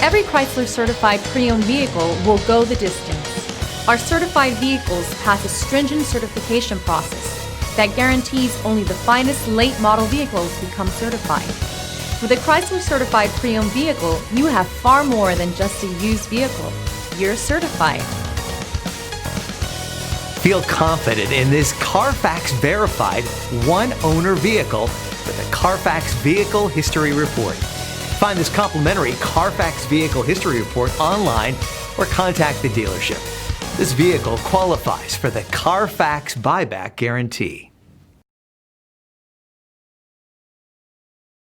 Every Chrysler certified pre-owned vehicle will go the distance. Our certified vehicles pass a stringent certification process that guarantees only the finest late model vehicles become certified. With a Chrysler certified pre-owned vehicle, you have far more than just a used vehicle. You're certified. Feel confident in this Carfax verified one-owner vehicle with a Carfax Vehicle History Report. Find this complimentary Carfax Vehicle History Report online or contact the dealership. This vehicle qualifies for the Carfax Buyback Guarantee.